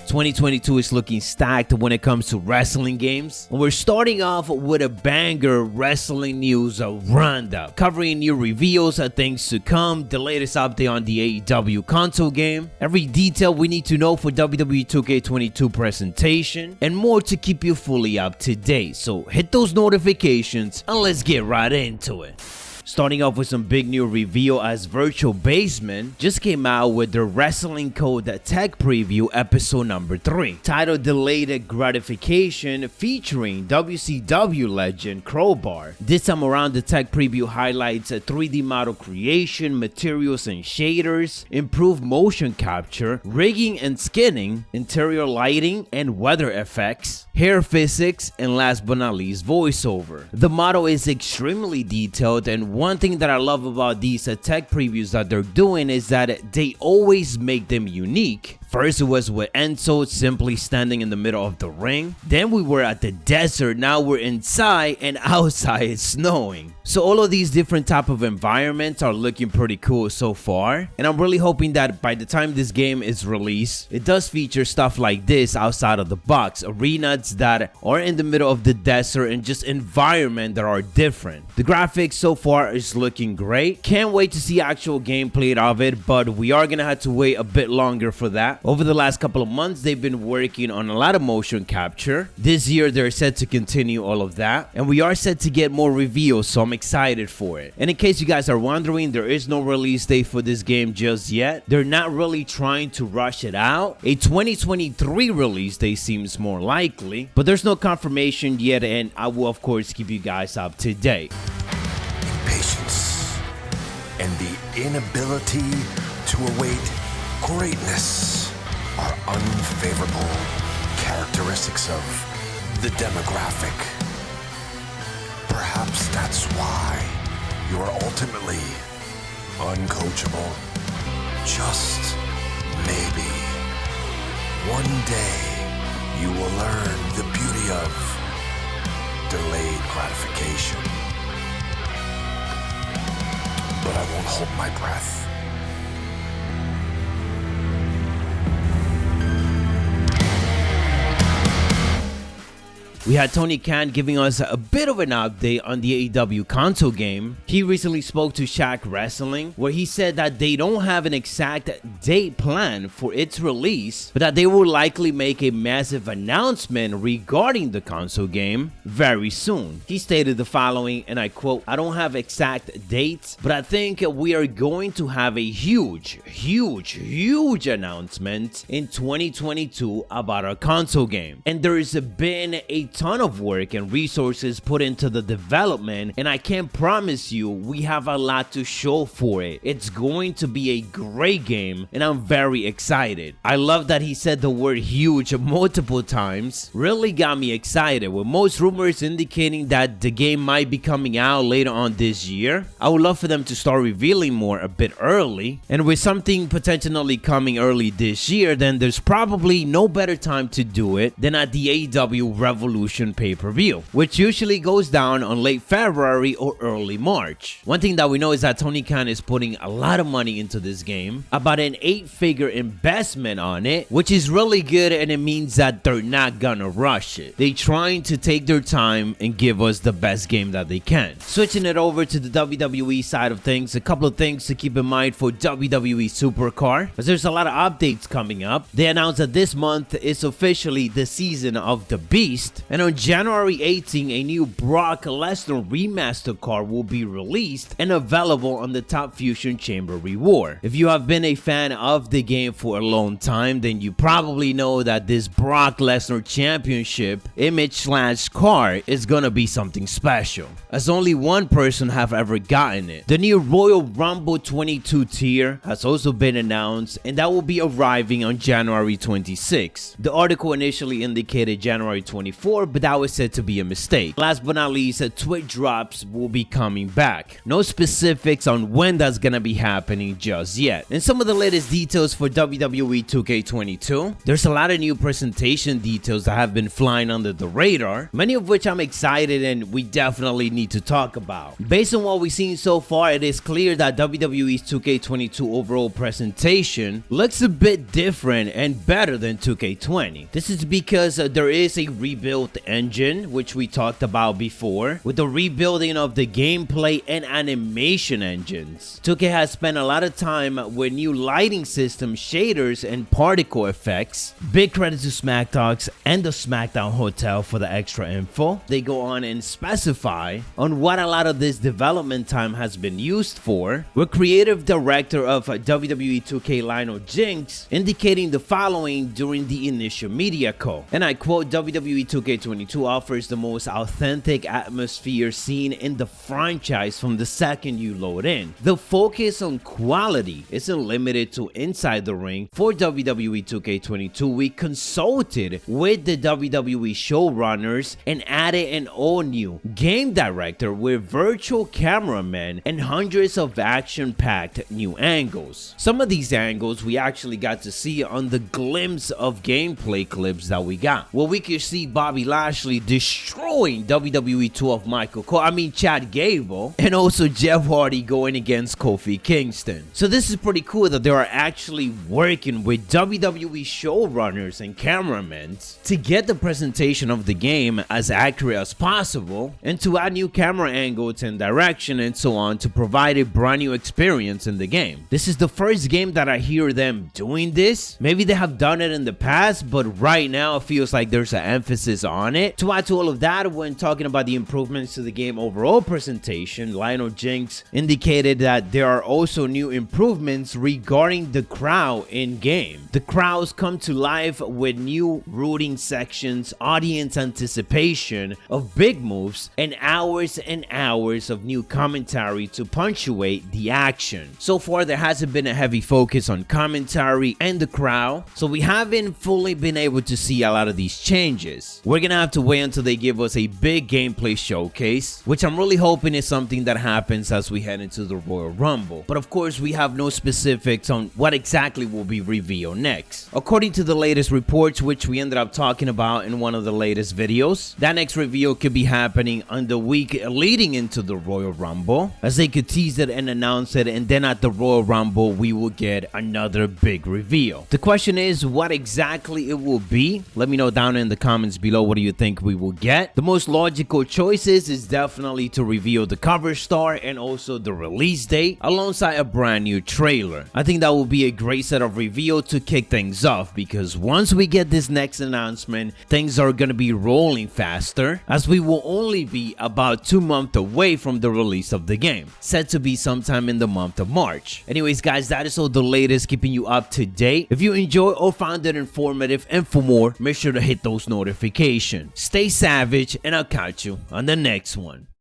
2022 is looking stacked when it comes to wrestling games. And we're starting off with a banger wrestling news roundup, covering new reveals, things to come, the latest update on the AEW console game, every detail we need to know for WWE 2K22 presentation, and more to keep you fully up to date. So hit those notifications and let's get right into it. Starting off with some big new reveal, as Virtual Basement just came out with their Wrestling Code Tech Preview episode number 3, titled Delayed Gratification, featuring WCW legend Crowbar. This time around, the tech preview highlights 3D model creation, materials and shaders, improved motion capture, rigging and skinning, interior lighting and weather effects, hair physics, and last but not least, voiceover. The model is extremely detailed, and one thing that I love about these tech previews that they're doing is that they always make them unique. First, it was with Enzo simply standing in the middle of the ring. Then we were at the desert. Now we're inside, and outside it's snowing. So all of these different type of environments are looking pretty cool so far. And I'm really hoping that by the time this game is released, it does feature stuff like this outside of the box. Arenas that are in the middle of the desert and just environment that are different. The graphics so far is looking great. Can't wait to see actual gameplay of it, but we are gonna have to wait a bit longer for that. Over the last couple of months, they've been working on a lot of motion capture. This year, they're set to continue all of that, and we are set to get more reveals, so I'm excited for it. And in case you guys are wondering, there is no release date for this game just yet. They're not really trying to rush it out. A 2023 release date seems more likely, but there's no confirmation yet, and I will, of course, keep you guys up to date. Impatience and the inability to await greatness are unfavorable characteristics of the demographic. Perhaps that's why you're ultimately uncoachable. Just maybe one day you will learn the beauty of delayed gratification. But I won't hold my breath. We had Tony Khan giving us a bit of an update on the AEW console game. He recently spoke to Shaq Wrestling, where he said that they don't have an exact date plan for its release, but that they will likely make a massive announcement regarding the console game very soon. He stated the following, and I quote, "I don't have exact dates, but I think we are going to have a huge announcement in 2022 about our console game. And there has been a ton of work and resources put into the development, and I can promise you we have a lot to show for it. It's going to be a great game, and I'm very excited." I love that he said the word huge multiple times. Really got me excited, with most rumors indicating that the game might be coming out later on this year. I would love for them to start revealing more a bit early, and with something potentially coming early this year, then there's probably no better time to do it than at the AEW Revolution pay-per-view, which usually goes down on late February or early March. One thing that we know is that Tony Khan is putting a lot of money into this game, about an 8-figure investment on it, which is really good, and it means that they're not gonna rush it. They're trying to take their time and give us the best game that they can. Switching it over to the WWE side of things, a couple of things to keep in mind for WWE Supercard, as there's a lot of updates coming up. They announced that this month is officially the season of the Beast, and on January 18, a new Brock Lesnar remaster card will be released and available on the Top Fusion Chamber reward. If you have been a fan of the game for a long time, then you probably know that this Brock Lesnar Championship image/card is gonna be something special, as only one person have ever gotten it. The new Royal Rumble 22 tier has also been announced, and that will be arriving on January 26. The article initially indicated January 24, before, but that was said to be a mistake. Last but not least, Twitch drops will be coming back. No specifics on when that's gonna be happening just yet. And some of the latest details for WWE 2K22, there's a lot of new presentation details that have been flying under the radar, many of which I'm excited and we definitely need to talk about. Based on what we've seen so far, it is clear that WWE's 2K22 overall presentation looks a bit different and better than 2K20. This is because there is a rebuilt engine, which we talked about before, with the rebuilding of the gameplay and animation engines. 2K has spent a lot of time with new lighting system, shaders, and particle effects. Big credit to SmackDogs and the SmackDown Hotel for the extra info. They go on and specify on what a lot of this development time has been used for, with creative director of WWE 2K Lionel Jinx indicating the following during the initial media call. And I quote, WWE 2K22 offers the most authentic atmosphere seen in the franchise from the second you load in. The focus on quality isn't limited to inside the ring. For WWE 2K22, we consulted with the WWE showrunners and added an all-new game director with virtual cameramen and hundreds of action-packed new angles. Some of these angles we actually got to see on the glimpse of gameplay clips that we got, where we could see Bobby Lashley destroying WWE 2 of Chad Gable, and also Jeff Hardy going against Kofi Kingston. So this is pretty cool that they are actually working with WWE showrunners and cameramen to get the presentation of the game as accurate as possible and to add new camera angles and direction and so on to provide a brand new experience in the game. This is the first game that I hear them doing this. Maybe they have done it in the past, but right now it feels like there's an emphasis on it. To add to all of that, when talking about the improvements to the game overall presentation, Lionel Jinx indicated that there are also new improvements regarding the crowd in game. The crowds come to life with new rooting sections, audience anticipation of big moves, and hours of new commentary to punctuate the action. So far, there hasn't been a heavy focus on commentary and the crowd, so we haven't fully been able to see a lot of these changes. We're gonna have to wait until they give us a big gameplay showcase, which I'm really hoping is something that happens as we head into the Royal Rumble. But of course, we have no specifics on what exactly will be revealed next. According to the latest reports, which we ended up talking about in one of the latest videos, that next reveal could be happening on the week leading into the Royal Rumble, as they could tease it and announce it, and then at the Royal Rumble we will get another big reveal. The question is what exactly it will be. Let me know down in the comments below, what do you think we will get? The most logical choices is definitely to reveal the cover star and also the release date alongside a brand new trailer. I think that will be a great set of reveal to kick things off, because once we get this next announcement, things are going to be rolling faster, as we will only be about 2 months away from the release of the game, set to be sometime in the month of March. Anyways guys, that is all the latest, keeping you up to date. If you enjoy or found it informative, and for more, make sure to hit those notifications. Stay savage, and I'll catch you on the next one.